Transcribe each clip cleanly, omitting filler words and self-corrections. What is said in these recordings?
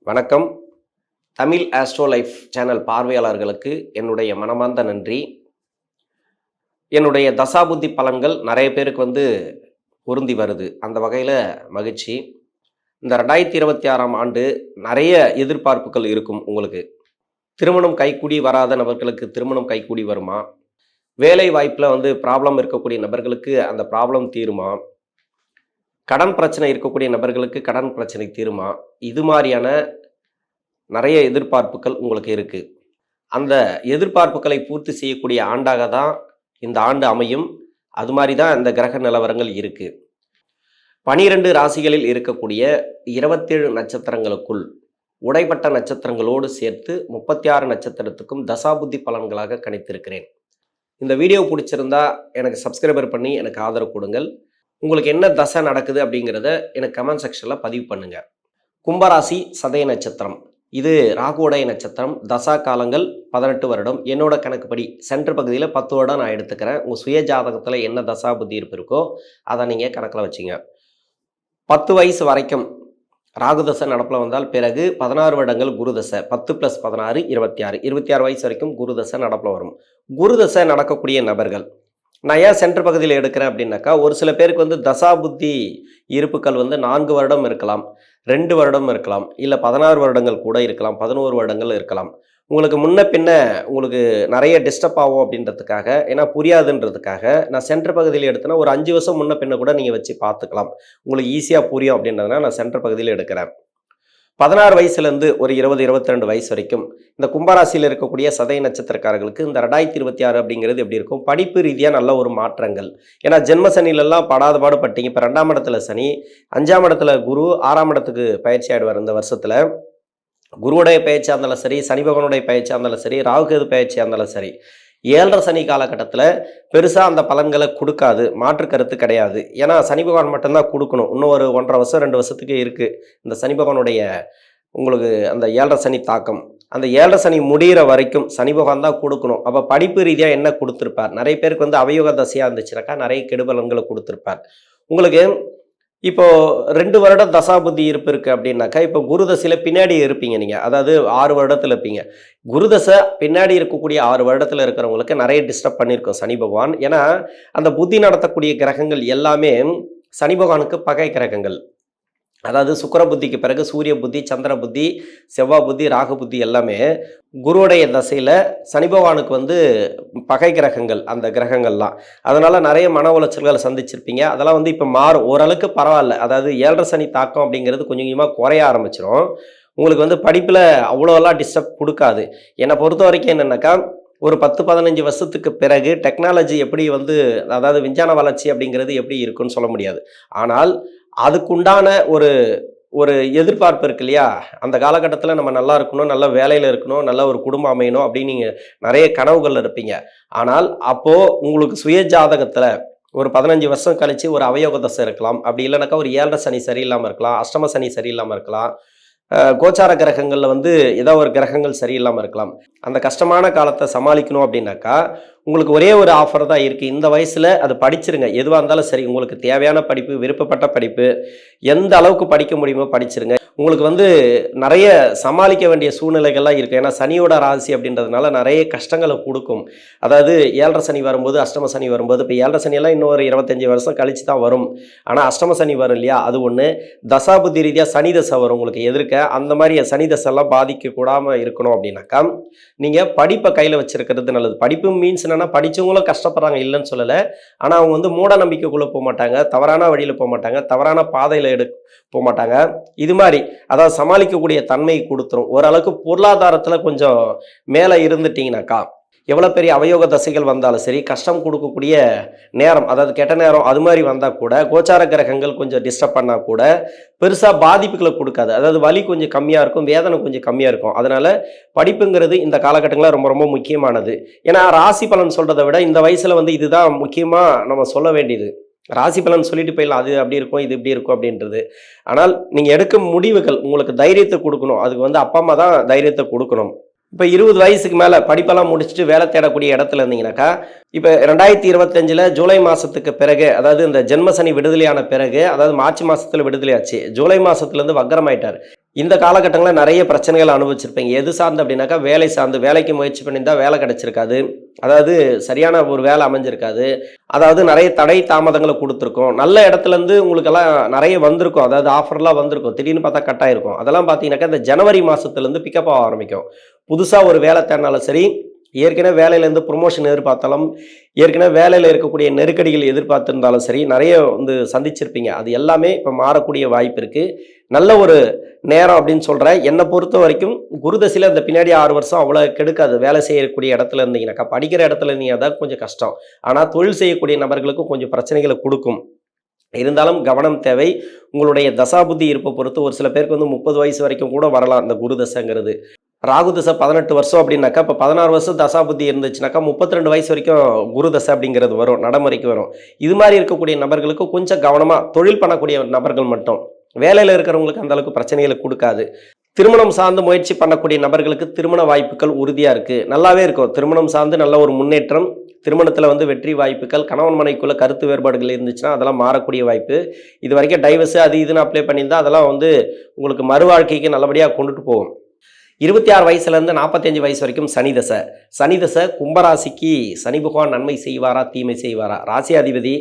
வணக்கம். Tamil astro life channel பார்வையாளர்களுக்கு என்னுடைய மனமார்ந்த நன்றி. என்னுடைய தசாபுத்தி பலன்கள் நிறைய பேருக்கு பொருந்தி வருது. அந்த வகையில் மகிழ்ச்சி. இந்த 2026ஆம் ஆண்டு நிறைய எதிர்பார்ப்புகள் இருக்கும். உங்களுக்கு திருமணம் கைக்கூடி வராத நபர்களுக்கு திருமணம் கைக்கூடி வருமா? வேலை வாய்ப்பில் ப்ராப்ளம் இருக்கக்கூடிய நபர்களுக்கு அந்த ப்ராப்ளம் தீருமா? கடன் பிரச்சனை இருக்கக்கூடிய நபர்களுக்கு கடன் பிரச்சனை தீருமா? இது மாதிரியான நிறைய எதிர்பார்ப்புகள் உங்களுக்கு இருக்குது. அந்த எதிர்பார்ப்புகளை பூர்த்தி செய்யக்கூடிய ஆண்டாக தான் இந்த ஆண்டு அமையும். அது மாதிரி தான் இந்த கிரக நிலவரங்கள் இருக்குது. 12 ராசிகளில் இருக்கக்கூடிய 27 நட்சத்திரங்களுக்குள் உடைப்பட்ட நட்சத்திரங்களோடு சேர்த்து 36 நட்சத்திரத்துக்கும் தசாபுத்தி பலன்களாக கணித்திருக்கிறேன். இந்த வீடியோ பிடிச்சிருந்தா எனக்கு சப்ஸ்கிரைபர் பண்ணி எனக்கு ஆதரவு கொடுங்கள். உங்களுக்கு என்ன தசை நடக்குது அப்படிங்கிறத எனக்கு கமெண்ட் செக்ஷனில் பதிவு பண்ணுங்கள். கும்பராசி சதய நட்சத்திரம், இது ராகுவுடைய நட்சத்திரம். தசா காலங்கள் 18 வருடம். என்னோட கணக்குப்படி சென்டர் பகுதியில் 10 வருடம் நான் எடுத்துக்கிறேன். உங்கள் சுய ஜாதகத்தில் என்ன தசா புத்தி இருப்பு இருக்கோ அதை நீங்கள் கணக்கில் வச்சுங்க. 10 வயசு வரைக்கும் ராகு தசை நடப்பில் வந்தால் பிறகு 16 வருடங்கள் குரு தசை. 10 + 16 26. 26 வயசு வரைக்கும் குரு தசை நடப்பில் வரும். குரு தசை நடக்கக்கூடிய நபர்கள் நான் ஏன் சென்டர் பகுதியில் எடுக்கிறேன் அப்படின்னாக்கா, ஒரு சில பேருக்கு தசா புத்தி இருப்புகள் 4 வருடம் இருக்கலாம், 2 வருடம் இருக்கலாம், இல்லை 16 வருடங்கள் கூட இருக்கலாம், 11 வருடங்கள் இருக்கலாம். உங்களுக்கு முன்ன பின்ன உங்களுக்கு நிறைய டிஸ்டர்ப் ஆகும் அப்படின்றதுக்காக, ஏன்னா புரியாதுன்றதுக்காக நான் சென்டர் பகுதியில் எடுத்தேன்னா ஒரு 5 வருஷம் முன்ன பின்ன கூட நீங்கள் வச்சு பார்த்துக்கலாம். உங்களுக்கு ஈஸியாக புரியும் அப்படின்றதுனால நான் சென்டர் பகுதியில் எடுக்கிறேன். 16 வயசுலேருந்து ஒரு 20-22 வயசு வரைக்கும் இந்த கும்பராசியில் இருக்கக்கூடிய சதய நட்சத்திரக்காரர்களுக்கு இந்த 2026 அப்படிங்கிறது எப்படி இருக்கும்? படிப்பு ரீதியாக நல்ல ஒரு மாற்றங்கள். ஏன்னா ஜென்ம சனிலெல்லாம் படாத பாடுபட்டீங்க. இப்போ 2ஆம் இடத்துல சனி, 5ஆம் இடத்துல குரு, 6ஆம் இடத்துக்கு பயிற்சி ஆகிடுவார். இந்த வருஷத்தில் குருவுடைய பயிற்சியாக இருந்தாலும் சரி, சனி பகவானுடைய பயிற்சியாக இருந்தாலும் சரி, ராகுகேது பயிற்சியாக இருந்தாலும் சரி, 7.5 சனி காலகட்டத்தில் பெருசாக அந்த பலன்களை கொடுக்காது, மாற்று கருத்து கிடையாது. ஏன்னா சனி பகவான் மட்டும்தான் கொடுக்கணும். இன்னும் ஒரு 1.5 வருஷம் 2 வருஷத்துக்கு இருக்குது இந்த சனி பகவானுடைய உங்களுக்கு அந்த 7.5 சனி தாக்கம். அந்த 7.5 சனி முடிகிற வரைக்கும் சனி பகவான் தான் கொடுக்கணும். அப்போ படிப்பு ரீதியாக என்ன கொடுத்துருப்பார்? நிறைய பேருக்கு அவயோக தசையாக இருந்துச்சுனாக்கா நிறைய கெடுபலன்களை கொடுத்துருப்பார். உங்களுக்கு இப்போது 2 வருடம் தசாபுத்தி இருப்பு இருக்குது அப்படின்னாக்கா, இப்போ குரு தசையில் பின்னாடி இருப்பீங்க நீங்கள். அதாவது 6 வருடத்தில் இருப்பீங்க. குரு தசை பின்னாடி இருக்கக்கூடிய 6 வருடத்தில் இருக்கிறவங்களுக்கு நிறைய டிஸ்டர்ப் பண்ணியிருக்கோம் சனி பகவான். ஏன்னா அந்த புத்தி நடத்தக்கூடிய கிரகங்கள் எல்லாமே சனி பகவானுக்கு பகை கிரகங்கள். அதாவது சுக்கிர புத்திக்கு பிறகு சூரிய புத்தி, சந்திர புத்தி, செவ்வாய் புத்தி, ராகு புத்தி எல்லாமே குருவுடைய தசையில் சனி பகவானுக்கு பகை கிரகங்கள் அந்த கிரகங்கள்லாம். அதனால் நிறைய மன உளைச்சல்களை சந்திச்சிருப்பீங்க. அதெல்லாம் இப்போ மாறும், ஓரளவுக்கு பரவாயில்ல. அதாவது 7.5 சனி தாக்கம் அப்படிங்கிறது கொஞ்சம் கொஞ்சமாக குறைய ஆரம்பிச்சிடும். உங்களுக்கு படிப்பில் அவ்வளோலாம் டிஸ்டர்ப் கொடுக்காது. என்னை பொறுத்த வரைக்கும் என்னென்னாக்கா, ஒரு 10-15 வருஷத்துக்கு பிறகு டெக்னாலஜி எப்படி அதாவது விஞ்ஞான வளர்ச்சி அப்படிங்கிறது எப்படி இருக்குன்னு சொல்ல முடியாது. ஆனால் அதுக்குண்டான ஒரு எதிர்பார்ப்பு இருக்கு இல்லையா? அந்த காலகட்டத்தில் நம்ம நல்லா இருக்கணும், நல்ல வேலையில் இருக்கணும், நல்ல ஒரு குடும்பம் அமையணும் அப்படின்னு நீங்கள் நிறைய கனவுகள் இருப்பீங்க. ஆனால் அப்போது உங்களுக்கு சுய ஜாதகத்தில் ஒரு 15 வருஷம் கழித்து ஒரு அவயோக தசை இருக்கலாம். அப்படி இல்லைனாக்கா ஒரு 7.5 சனி சரியில்லாமல் இருக்கலாம், அஷ்டம சனி சரியில்லாமல் இருக்கலாம், கோச்சார கிரகங்களில் ஏதோ ஒரு கிரகங்கள் சரியில்லாமல் இருக்கலாம். அந்த கஷ்டமான காலத்தை சமாளிக்கணும் அப்படின்னாக்கா உங்களுக்கு ஒரே ஒரு ஆஃபர் தான் இருக்குது. இந்த வயசில் அது படிச்சிருங்க. எதுவாக இருந்தாலும் சரி, உங்களுக்கு தேவையான படிப்பு, விருப்பப்பட்ட படிப்பு, எந்த அளவுக்கு படிக்க முடியுமோ படிச்சிருங்க. உங்களுக்கு நிறைய சமாளிக்க வேண்டிய சூழ்நிலைகள்லாம் இருக்குது. ஏன்னா சனியோட ராசி அப்படின்றதுனால நிறைய கஷ்டங்களை கொடுக்கும். அதாவது 7.5 சனி வரும்போது, அஷ்டம சனி வரும்போது, இப்போ 7.5 சனியெல்லாம் இன்னும் ஒரு 25 வருஷம் கழித்து தான் வரும். ஆனால் அஷ்டம சனி வரும் இல்லையா, அது ஒன்று. தசாபுத்தி ரீதியாக சனி தசை வரும் உங்களுக்கு எதிர்க்க. அந்த மாதிரி சனி தசைலாம் பாதிக்கக்கூடாமல் இருக்கணும் அப்படின்னாக்கா நீங்கள் படிப்பை கையில் வச்சுருக்கிறது நல்லது. படிப்பு மீன்ஸ் என்னன்னா, படித்தவங்களும் கஷ்டப்படுறாங்க இல்லைன்னு சொல்லலை. ஆனால் அவங்க மூட நம்பிக்கைக்குள்ளே போக மாட்டாங்க, தவறான வழியில் போக மாட்டாங்க, தவறான பாதையில் போக மாட்டாங்க. இது மாதிரி அதாவது சமாளிக்கக்கூடிய தன்மை கொடுத்துரும். ஓரளவுக்கு பொருளாதாரத்தில் கொஞ்சம் மேலே இருந்துட்டீங்கனாக்கா, எவ்வளோ பெரிய அவயோக தசைகள் வந்தாலும் சரி, கஷ்டம் கொடுக்கக்கூடிய நேரம், அதாவது கெட்ட நேரம் அது மாதிரி வந்தால் கூட, கோச்சார கிரகங்கள் கொஞ்சம் டிஸ்டர்ப் பண்ணால் கூட பெருசாக பாதிப்புகளை கொடுக்காது. அதாவது வலி கொஞ்சம் கம்மியாக இருக்கும், வேதனை கொஞ்சம் கம்மியாக இருக்கும். அதனால் படிப்புங்கிறது இந்த காலகட்டங்களில் ரொம்ப ரொம்ப முக்கியமானது. ஏன்னா ராசி பலன் சொல்கிறத விட இந்த வயசில் இதுதான் முக்கியமாக நம்ம சொல்ல வேண்டியது. ராசி பலன் சொல்லிட்டு போயிடலாம், அது அப்படி இருக்கும், இது இப்படி இருக்கும் அப்படின்றது. ஆனால் நீங்கள் எடுக்கும் முடிவுகள் உங்களுக்கு தைரியத்தை கொடுக்கணும். அதுக்கு அப்பா அம்மா தான் தைரியத்தை கொடுக்கணும். இப்போ 20 வயசுக்கு மேலே படிப்பெல்லாம் முடிச்சுட்டு வேலை தேடக்கூடிய இடத்துல இருந்தீங்கன்னாக்கா, இப்போ 2025 ஜூலை மாதத்துக்கு பிறகு, அதாவது இந்த ஜென்மசனி விடுதலையான பிறகு, அதாவது மார்ச் மாதத்தில் விடுதலையாச்சு, ஜூலை மாதத்துலேருந்து வக்கரமாயிட்டார். இந்த காலகட்டங்களில் நிறைய பிரச்சனைகள் அனுபவிச்சிருப்பீங்க. எது சார்ந்து அப்படின்னாக்கா, வேலை சார்ந்து. வேலைக்கு முயற்சி பண்ணியிருந்தா வேலை கிடைச்சிருக்காது. அதாவது சரியான ஒரு வேலை அமைஞ்சிருக்காது. அதாவது நிறைய தடை தாமதங்களை கொடுத்துருக்கோம். நல்ல இடத்துலேருந்து உங்களுக்கெல்லாம் நிறைய வந்திருக்கும். அதாவது ஆஃபர்லாம் வந்திருக்கும். திடீர்னு பார்த்தா கட் ஆயிருக்கும். அதெல்லாம் பார்த்தீங்கன்னாக்கா, இந்த ஜனவரி மாதத்துலேருந்து பிக்கப் ஆக ஆரம்பிக்கும். புதுசாக ஒரு வேலை தேடினாலும் சரி, ஏற்கனவே வேலையிலேருந்து ப்ரொமோஷன் எதிர்பார்த்தாலும், ஏற்கனவே வேலையில் இருக்கக்கூடிய நெருக்கடிகள் எதிர்பார்த்திருந்தாலும் சரி, நிறைய வந்து சந்திச்சிருப்பீங்க. அது எல்லாமே இப்போ மாறக்கூடிய வாய்ப்பு இருக்குது. நல்ல ஒரு நேரம் அப்படின்னு சொல்கிறேன். என்னை பொறுத்த வரைக்கும் குருதசையில் இந்த பின்னாடி 6 வருஷம் அவ்வளோ கெடுக்காது. வேலை செய்யக்கூடிய இடத்துல இருந்தீங்கன்னாக்கா, படிக்கிற இடத்துல இருந்தீங்க தான் கொஞ்சம் கஷ்டம். ஆனால் தொழில் செய்யக்கூடிய நபர்களுக்கும் கொஞ்சம் பிரச்சனைகளை கொடுக்கும். இருந்தாலும் கவனம் தேவை. உங்களுடைய தசாபுத்தி இருப்பை பொறுத்து ஒரு சில பேருக்கு வந்து 30 வயசு வரைக்கும் கூட வரலாம் இந்த குருதசைங்கிறது. ராகு தசை 18 வருஷம் அப்படின்னாக்கா, இப்போ 16 வருஷம் தசாபுத்தி இருந்துச்சுனாக்கா 32 வயசு வரைக்கும் குரு தசை அப்படிங்கிறது வரும், நடைமுறைக்கு வரும். இது மாதிரி இருக்கக்கூடிய நபர்களுக்கு கொஞ்சம் கவனமாக, தொழில் பண்ணக்கூடிய நபர்கள் மட்டும், வேலையில் இருக்கிறவங்களுக்கு அந்த அளவுக்கு பிரச்சனைகளை கொடுக்காது. திருமணம் சார்ந்து முயற்சி பண்ணக்கூடிய நபர்களுக்கு திருமண வாய்ப்புகள் உறுதியாக இருக்குது, நல்லாவே இருக்கும். திருமணம் சார்ந்து நல்ல ஒரு முன்னேற்றம், திருமணத்தில் வந்து வெற்றி வாய்ப்புகள், கணவன் மனைக்குள்ள கருத்து வேறுபாடுகள் இருந்துச்சுன்னா அதெல்லாம் மாறக்கூடிய வாய்ப்பு. இது வரைக்கும் டைவர்ஸு அது இதுன்னு அப்ளை பண்ணியிருந்தால் அதெல்லாம் வந்து உங்களுக்கு மறு வாழ்க்கைக்கு நல்லபடியாக கொண்டுட்டு போகும். 26 வயசுலேருந்து 45 வயசு வரைக்கும் சனி தசை. சனி தசை கும்பராசிக்கு சனி பகவான் நன்மை செய்வாரா தீமை செய்வாரா? ராசியாதிபதி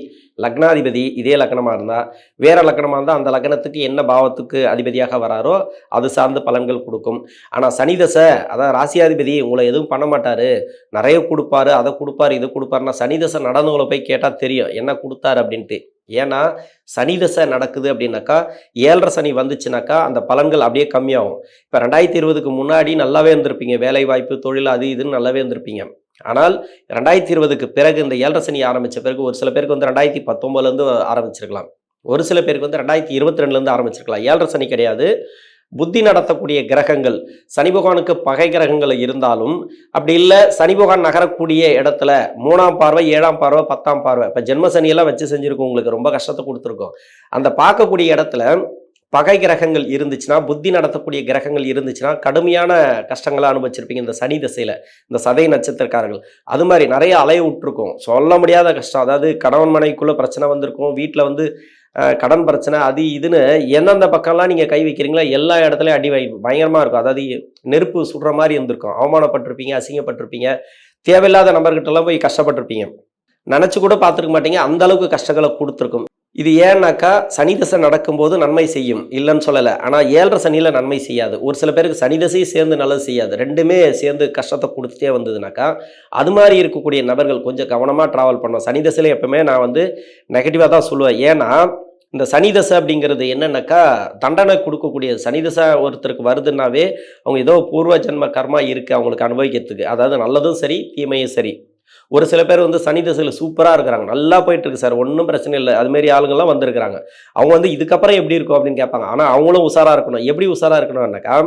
லக்னாதிபதி இதே லக்னமாக இருந்தால், வேற லக்னமாக இருந்தால் அந்த லக்னத்துக்கு என்ன பாவத்துக்கு அதிபதியாக வராரோ அது சார்ந்த பலன்கள் கொடுக்கும். ஆனால் சனி தசை, அதாவது ராசியாதிபதி உங்களை எதுவும் பண்ண மாட்டார், நிறைய கொடுப்பாரு, அதை கொடுப்பாரு, இது கொடுப்பாருன்னா சனி தசை நடந்தவங்களை போய் கேட்டால் தெரியும் என்ன கொடுத்தாரு அப்படின்ட்டு. ஏன்னா சனி தசை நடக்குது அப்படின்னாக்கா, 7.5 சனி வந்துச்சுனாக்கா அந்த பலன்கள் அப்படியே கம்மியாகும். இப்போ 2020க்கு முன்னாடி நல்லாவே இருந்திருப்பீங்க, வேலை வாய்ப்பு தொழில் அது இதுன்னு நல்லாவே இருந்திருப்பீங்க. ஆனால் 2020க்கு பிறகு இந்த 7.5 சனி ஆரம்பித்த பிறகு ஒரு சில பேருக்கு வந்து 2019லேருந்து ஆரம்பிச்சிருக்கலாம், ஒரு சில பேருக்கு வந்து 2022லேருந்து ஆரம்பிச்சிருக்கலாம். 7.5 சனி கிடையாது, புத்தி நடத்தக்கூடிய கிரகங்கள். சனி பகவானுக்கு பகை கிரகங்கள் இருந்தாலும் அப்படி இல்லை, சனி பகவான் நகரக்கூடிய இடத்துல 3ஆம் பார்வை 7ஆம் பார்வை 10ஆம் பார்வை, இப்போ ஜென்ம சனியெல்லாம் வச்சு செஞ்சுருக்கோம், உங்களுக்கு ரொம்ப கஷ்டத்தை கொடுத்துருக்கோம். அந்த பார்க்கக்கூடிய இடத்துல பகை கிரகங்கள் இருந்துச்சுன்னா, புத்தி நடத்தக்கூடிய கிரகங்கள் இருந்துச்சுன்னா கடுமையான கஷ்டங்களை அனுபவிச்சிருப்பீங்க இந்த சனி தசையில். இந்த சதய நட்சத்திரக்காரர்கள் அது மாதிரி நிறைய அலைய விட்டுருக்கும், சொல்ல முடியாத கஷ்டம். அதாவது கணவன் மனைவிக்குள்ள பிரச்சனை வந்திருக்கும், வீட்டில் வந்து கடன் பிரச்சனை அது இதுன்னு எந்தெந்த பக்கம்லாம் நீங்கள் கை வைக்கிறீங்களோ எல்லா இடத்துலையும் அடி பயங்கரமாக இருக்கும். அதாவது நெருப்பு சுடுற மாதிரி இருந்திருக்கும், அவமானப்பட்டிருப்பீங்க, அசிங்கப்பட்டிருப்பீங்க, தேவையில்லாத நபர்கிட்டலாம் போய் கஷ்டப்பட்டிருப்பீங்க, நினச்சி கூட பார்த்துருக்க மாட்டீங்க, அந்த அளவுக்கு கஷ்டங்களை கொடுத்துருக்கும். இது ஏன்னாக்கா சனி தசை நடக்கும்போது நன்மை செய்யும், இல்லைன்னு சொல்லலை. ஆனால் 7.5 சனியில் நன்மை செய்யாது. ஒரு சில பேருக்கு சனி தசையும் சேர்ந்து நல்லது செய்யாது, ரெண்டுமே சேர்ந்து கஷ்டத்தை கொடுத்துட்டே வந்ததுனாக்கா அது மாதிரி இருக்கக்கூடிய நபர்கள் கொஞ்சம் கவனமாக ட்ராவல் பண்ணோம். சனி தசையில் எப்பவுமே நான் வந்து நெகட்டிவாக தான் சொல்லுவேன். ஏன்னா இந்த சனி தசை அப்படிங்கிறது என்னன்னாக்கா தண்டனை கொடுக்கக்கூடிய, சனி தசை ஒருத்தருக்கு வருதுன்னாவே அவங்க ஏதோ பூர்வ ஜென்ம கர்மா இருக்குது அவங்களுக்கு அனுபவிக்கிறதுக்கு, அதாவது நல்லதும் சரி தீமையும் சரி. ஒரு சில பேர் வந்து சனி தசையில் சூப்பராக இருக்கிறாங்க, நல்லா போயிட்டு இருக்கு சார், ஒன்றும் பிரச்சனை இல்லை, அதுமாரி ஆளுங்கள்லாம் வந்திருக்கிறாங்க. அவங்க வந்து இதுக்கப்புறம் எப்படி இருக்கும் அப்படின்னு கேட்பாங்க. ஆனால் அவங்களும் உஷாராக இருக்கணும். எப்படி உஷாராக இருக்கணும்னாக்கா,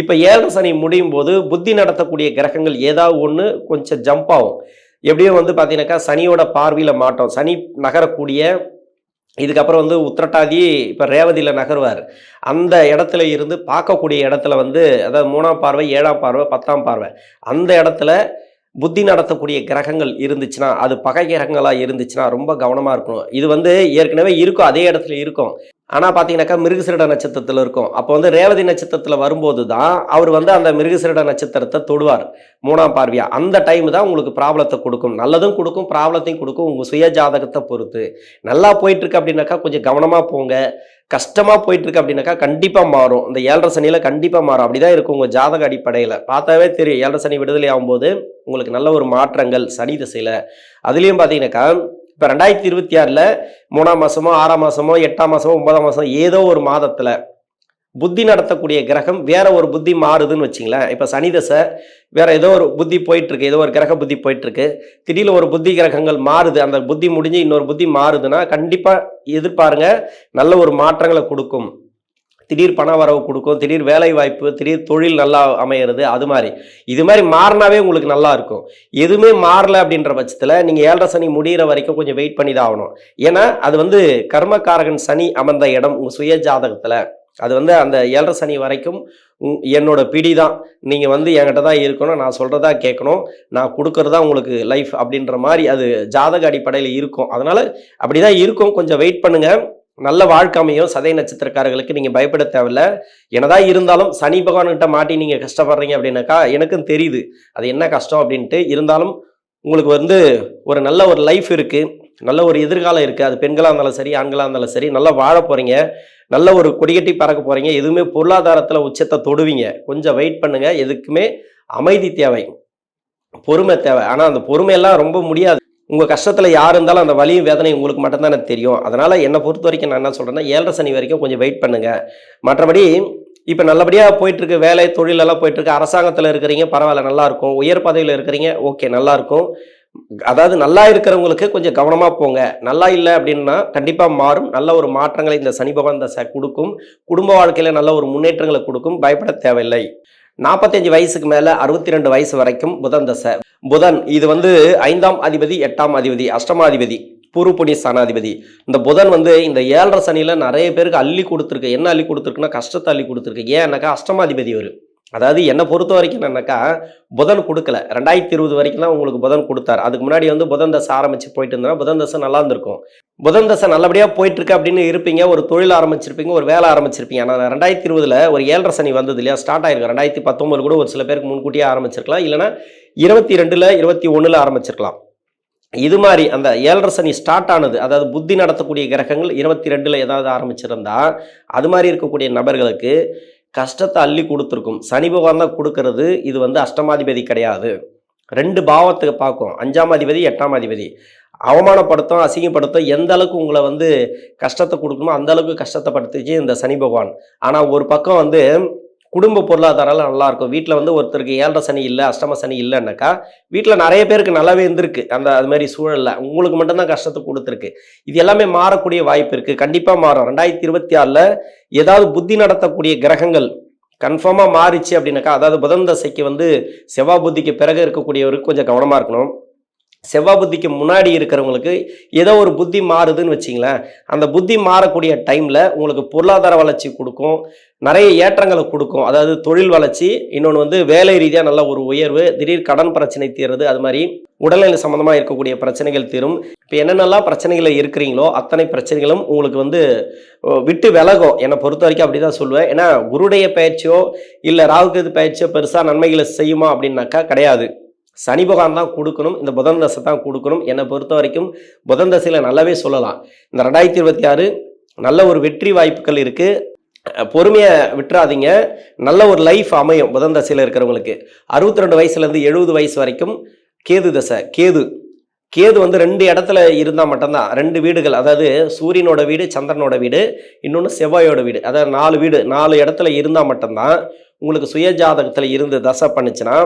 இப்போ 7.5 சனி முடியும் போது புத்தி நடத்தக்கூடிய கிரகங்கள் ஏதாவது ஒன்று கொஞ்சம் ஜம்ப் ஆகும். எப்படியும் வந்து பார்த்தீங்கன்னாக்கா சனியோட பார்வையில் மாட்டோம். சனி நகரக்கூடிய இதுக்கப்புறம் வந்து உத்திரட்டாதி இப்போ ரேவதியில் நகர்வார், அந்த இடத்துல இருந்து பார்க்கக்கூடிய இடத்துல வந்து அதாவது 3ஆம் பார்வை 7ஆம் பார்வை 10ஆம் பார்வை அந்த இடத்துல புத்தி நடத்தக்கூடிய கிரகங்கள் இருந்துச்சுன்னா, அது பகை கிரகங்களாக இருந்துச்சுன்னா ரொம்ப கவனமாக இருக்கணும். இது வந்து ஏற்கனவே இருக்கும், அதே இடத்துல இருக்கும். ஆனால் பார்த்தீங்கன்னாக்கா மிருகசீரிட நட்சத்திரத்தில் இருக்கும். அப்போ வந்து ரேவதி நட்சத்திரத்தில் வரும்போது தான் அவர் வந்து அந்த மிருகசீரிட நட்சத்திரத்தை தொடுவார் 3ஆம் பார்வையா. அந்த டைம் தான் உங்களுக்கு ப்ராப்ளத்தை கொடுக்கும், நல்லதும் கொடுக்கும் ப்ராப்ளத்தையும் கொடுக்கும், உங்கள் சுய ஜாதகத்தை பொறுத்து. நல்லா போயிட்டுருக்கு அப்படின்னாக்கா கொஞ்சம் கவனமாக போங்க, கஷ்டமாக போயிட்டுருக்கு அப்படின்னாக்கா கண்டிப்பாக மாறும். இந்த 7.5 சனியில் கண்டிப்பாக மாறும். அப்படி தான் இருக்கும் உங்கள் ஜாதக அடிப்படையில் பார்த்தாவே தெரியும். 7.5 சனி விடுதலை ஆகும்போது உங்களுக்கு நல்ல ஒரு மாற்றங்கள் சனி திசையில். அதுலேயும் பார்த்தீங்கன்னாக்கா இப்போ 2026ல் 3ஆம் மாதமோ 6ஆம் மாதமோ 8ஆம் மாதமோ 9ஆம் மாதம் ஏதோ ஒரு மாதத்தில் புத்தி நடத்தக்கூடிய கிரகம் வேற ஒரு புத்தி மாறுதுன்னு வச்சிங்களேன். இப்போ சனி தசை வேற ஏதோ ஒரு புத்தி போயிட்டுருக்கு, ஏதோ ஒரு கிரக புத்தி போயிட்டுருக்கு, திடீர்னு ஒரு புத்தி கிரகங்கள் மாறுது, அந்த புத்தி முடிஞ்சு இன்னொரு புத்தி மாறுதுன்னா கண்டிப்பாக எதிர்பாருங்க, நல்ல ஒரு மாற்றங்களை கொடுக்கும். திடீர் பண வரவு கொடுக்கும், திடீர் வேலை வாய்ப்பு, திடீர் தொழில் நல்லா அமையிறது, அது மாதிரி இது மாதிரி மாறினாவே உங்களுக்கு நல்லா இருக்கும். எதுவுமே மாறல அப்படின்ற பட்சத்தில் நீங்கள் 7.5 சனி முடிகிற வரைக்கும் கொஞ்சம் வெயிட் பண்ணி தான் ஆகணும். ஏன்னா அது வந்து கர்மக்காரகன் சனி அமர்ந்த இடம் உங்கள் சுய ஜாதகத்தில். அது வந்து அந்த 7.5 சனி வரைக்கும் என்னோட பிடி தான், நீங்கள் வந்து என்கிட்ட தான் இருக்கணும், நான் சொல்கிறதா கேட்கணும், நான் கொடுக்கறதா உங்களுக்கு லைஃப் அப்படின்ற மாதிரி அது ஜாதக அடிப்படையில் இருக்கும். அதனால் அப்படி தான் இருக்கும், கொஞ்சம் வெயிட் பண்ணுங்கள். நல்ல வாழ்க்கை அமையும். சதய நட்சத்திரக்காரர்களுக்கு நீங்கள் பயப்பட தேவையில்ல. என்னதான் இருந்தாலும் சனி பகவான்கிட்ட மாட்டி நீங்கள் கஷ்டப்படுறீங்க அப்படின்னாக்கா எனக்கும் தெரியுது அது என்ன கஷ்டம் அப்படின்ட்டு. இருந்தாலும் உங்களுக்கு வந்து ஒரு நல்ல ஒரு லைஃப் இருக்குது, நல்ல ஒரு எதிர்காலம் இருக்குது. அது பெண்களாக இருந்தாலும் சரி, ஆண்களாக இருந்தாலும் சரி, நல்லா வாழ போகிறீங்க, நல்ல ஒரு கொடிகட்டி பறக்க போகிறீங்க. எதுவுமே பொருளாதாரத்தில் உச்சத்தை தொடுவீங்க. கொஞ்சம் வெயிட் பண்ணுங்கள். எதுக்குமே அமைதி தேவை, பொறுமை தேவை. ஆனால் அந்த பொறுமையெல்லாம் ரொம்ப முடியாது. உங்கள் கஷ்டத்தில் யார் இருந்தாலும் அந்த வலியும் வேதனையும் உங்களுக்கு மட்டும்தான் எனக்கு தெரியும். அதனால் என்னை பொறுத்த வரைக்கும் நான் என்ன சொல்கிறேன்னா 7.5 சனி வரைக்கும் கொஞ்சம் வெயிட் பண்ணுங்கள். மற்றபடி இப்போ நல்லபடியாக போயிட்டுருக்கு, வேலை தொழிலெல்லாம் போயிட்டுருக்கு. அரசாங்கத்தில் இருக்கிறீங்க, பரவாயில்ல, நல்லாயிருக்கும். உயர் பதவியில் இருக்கிறீங்க, ஓகே, நல்லாயிருக்கும். அதாவது நல்லா இருக்கிறவங்களுக்கு கொஞ்சம் கவனமாக போங்க. நல்லா இல்லை அப்படின்னா கண்டிப்பாக மாறும். நல்ல ஒரு மாற்றங்களை இந்த சனி பகவான் தசை கொடுக்கும். குடும்ப வாழ்க்கையில் நல்ல ஒரு முன்னேற்றங்களை கொடுக்கும். பயப்பட தேவையில்லை. 45 வயசுக்கு மேலே 62 வயசு வரைக்கும் புதன் தசை. புதன் இது வந்து 5ஆம் அதிபதி, 8ஆம் அதிபதி, அஷ்டமாதிபதி, பூர்வ புண்ணிய ஸ்தானாதிபதி. இந்த புதன் வந்து இந்த 7.5 சனியில் நிறைய பேருக்கு அள்ளி கொடுத்துருக்கு. என்ன அள்ளி கொடுத்துருக்குன்னா கஷ்டத்தை அள்ளி கொடுத்துருக்கு. ஏன்னாக்கா அஷ்டமாதிபதி வரும். அதாவது என்னை பொறுத்த வரைக்கும் என்னன்னாக்கா புதன் கொடுக்கல. 2020 வரைக்கும் தான் உங்களுக்கு புதன் கொடுத்தாரு. அதுக்கு முன்னாடி வந்து புதன் தசை ஆரம்பிச்சு போயிட்டு இருந்தா புதன் தசை நல்லா இருந்திருக்கும். புதன் தசை நல்லபடியாக போயிட்டு இருக்கு அப்படின்னு இருப்பீங்க, ஒரு தொழில் ஆரம்பிச்சிருப்பீங்க, ஒரு வேலை ஆரம்பிச்சிருப்பீங்க. ஆனால் 2020 ஒரு 7.5 சனி வந்தது இல்லையா, ஸ்டார்ட் ஆயிருக்கு. 2019 கூட ஒரு சில பேருக்கு முன்கூட்டியே ஆரம்பிச்சிருக்கலாம், இல்லைன்னா 22 21 ஆரம்பிச்சிருக்கலாம். இது மாதிரி அந்த 7.5 சனி ஸ்டார்ட் ஆனது, அதாவது புத்தி நடத்தக்கூடிய கிரகங்கள் 22 ஏதாவது ஆரம்பிச்சிருந்தா அது மாதிரி இருக்கக்கூடிய நபர்களுக்கு கஷ்டத்தை அள்ளி கொடுத்துருக்கும். சனி பகவான் தான் கொடுக்கறது. இது வந்து அஷ்டமாதிபதி கிடையாது. 2 பாவத்துக்கு பார்க்கும். 5ஆம் அதிபதி, 8ஆம் அதிபதி. அவமானப்படுத்தும், அசிங்கப்படுத்தும். எந்த அளவுக்கு உங்களை வந்து கஷ்டத்தை கொடுக்கணுமோ அந்த அளவுக்கு கஷ்டத்தைப்படுத்துச்சு இந்த சனி பகவான். ஆனால் ஒரு பக்கம் வந்து குடும்ப பொருளாதாரம் நல்லா இருக்கும். வீட்டில் வந்து ஒருத்தருக்கு 7.5 சனி இல்லை, அஷ்டம சனி இல்லைன்னாக்கா வீட்டில் நிறைய பேருக்கு நல்லாவே இருந்திருக்கு. அது மாதிரி சூழலில் உங்களுக்கு மட்டும்தான் கஷ்டத்தை கொடுத்துருக்கு. இது எல்லாமே மாறக்கூடிய வாய்ப்பு இருக்குது. கண்டிப்பாக மாறும். 2026 ஏதாவது புத்தி நடத்தக்கூடிய கிரகங்கள் கன்ஃபார்மாக மாறிச்சு அப்படின்னாக்கா, அதாவது புதன் தசைக்கு வந்து செவ்வாய் புத்திக்கு பிறகு இருக்கக்கூடியவருக்கு கொஞ்சம் கவனமாக இருக்கணும். செவ்வாய் புத்திக்கு முன்னாடி இருக்கிறவங்களுக்கு ஏதோ ஒரு புத்தி மாறுதுன்னு வச்சிங்களேன், அந்த புத்தி மாறக்கூடிய டைமில் உங்களுக்கு பொருளாதார வளர்ச்சி கொடுக்கும், நிறைய ஏற்றங்களை கொடுக்கும். அதாவது தொழில் வளர்ச்சி, இன்னொன்று வந்து வேலை ரீதியாக நல்ல ஒரு உயர்வு, திடீர் கடன் பிரச்சனை தீர்றது, அது மாதிரி உடல்நிலை சம்மந்தமாக இருக்கக்கூடிய பிரச்சனைகள் தீரும். இப்போ என்னென்னலாம் பிரச்சனைகளில் இருக்கிறீங்களோ அத்தனை பிரச்சனைகளும் உங்களுக்கு வந்து விட்டு விலகும். என்னை பொறுத்த வரைக்கும் அப்படி தான் சொல்லுவேன். ஏன்னா குருடைய பயிற்சியோ இல்லை ராகுகேது பயிற்சியோ பெருசாக நன்மைகளை செய்யுமா அப்படின்னாக்கா கிடையாது. சனி பகவான் தான் கொடுக்கணும், இந்த புதன் தசை தான் கொடுக்கணும். என்னை பொறுத்த வரைக்கும் புதன் தசையில் நல்லாவே சொல்லலாம். இந்த 2026 நல்ல ஒரு வெற்றி வாய்ப்புகள் இருக்குது. பொறுமையை விட்டுறாதீங்க. நல்ல ஒரு லைஃப் அமையும் புதன் தசையில் இருக்கிறவங்களுக்கு. 62 வயசுலேருந்து 70 வயசு வரைக்கும் கேது தசை. கேது வந்து 2 இடத்துல இருந்தால் மட்டும்தான், 2 வீடுகள், அதாவது சூரியனோட வீடு, சந்திரனோட வீடு, இன்னொன்று செவ்வாயோட வீடு, அதாவது 4 வீடு, 4 இடத்துல இருந்தால் மட்டும்தான் உங்களுக்கு சுய ஜாதகத்தில் இருந்து தசை பண்ணுச்சுன்னா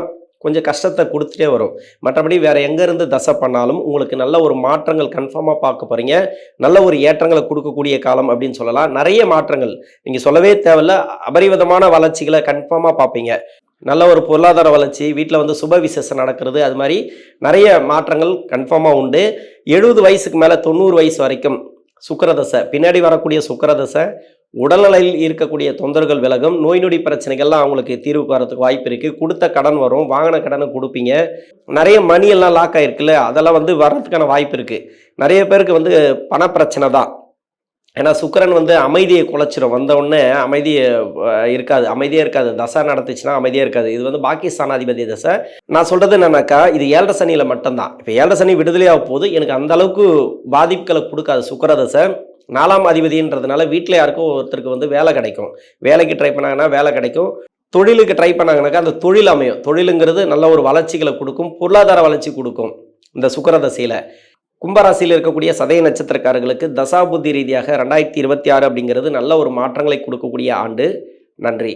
கொஞ்சம் கஷ்டத்தை கொடுத்துட்டே வரும். மற்றபடி வேறு எங்கேருந்து தசை பண்ணாலும் உங்களுக்கு நல்ல ஒரு மாற்றங்கள் கன்ஃபார்மாக பார்க்க போகிறீங்க. நல்ல ஒரு ஏற்றங்களை கொடுக்கக்கூடிய காலம் அப்படின்னு சொல்லலாம். நிறைய மாற்றங்கள் நீங்கள் சொல்லவே தேவையில்ல. அபரிவிதமான வளர்ச்சிகளை கன்ஃபார்மாக பார்ப்பீங்க. நல்ல ஒரு பொருளாதார வளர்ச்சி, வீட்டில் வந்து சுப விசேஷம் நடக்கிறது, அது மாதிரி நிறைய மாற்றங்கள் கன்ஃபார்மாக உண்டு. 70 வயசுக்கு மேலே 90 வயசு வரைக்கும் சுக்கிரதசை, பின்னாடி வரக்கூடிய சுக்கிரதசை உடல்நிலையில் இருக்கக்கூடிய தொந்தரவுகள் விலகும். நோய் நொடி பிரச்சனைகள்லாம் அவங்களுக்கு தீர்வுக்கு வரதுக்கு வாய்ப்பு இருக்குது. கொடுத்த கடன் வரும், வாங்கின கடனை கொடுப்பீங்க. நிறைய மணி எல்லாம் லாக் ஆகிருக்குல்ல, அதெல்லாம் வந்து வர்றதுக்கான வாய்ப்பு இருக்குது. நிறைய பேருக்கு வந்து பணப்பிரச்சனை தான். ஏன்னா சுக்கிரன் வந்து அமைதியை குலைச்சிடும். வந்தவுடனே அமைதியாக இருக்காது. தசை நடத்துச்சுன்னா அமைதியாக இருக்காது. இது வந்து பாகிஸ்தானாதிபதி தசை. நான் சொல்கிறது என்னன்னாக்கா, இது 7.5 சனியில் மட்டும்தான். இப்போ 7.5 சனி விடுதலையாக போகுது, எனக்கு அந்த அளவுக்கு பாதிப்புகளை கொடுக்காது சுக்கிர தசை. 4ஆம் அதிபதின்றதுனால வீட்டில் யாருக்கும் ஒருத்தருக்கு வந்து வேலை கிடைக்கும். வேலைக்கு ட்ரை பண்ணாங்கன்னா வேலை கிடைக்கும். தொழிலுக்கு ட்ரை பண்ணாங்கனாக்கா அந்த தொழில் அமையும். தொழிலுங்கிறது நல்ல ஒரு வளர்ச்சிகளை கொடுக்கும், பொருளாதார வளர்ச்சி கொடுக்கும் இந்த சுக்கிர தசையில். கும்பராசியில் இருக்கக்கூடிய சதய நட்சத்திரக்காரர்களுக்கு தசாபுத்தி ரீதியாக 2026 அப்படிங்கிறது நல்ல ஒரு மாற்றங்களை கொடுக்கக்கூடிய ஆண்டு. நன்றி.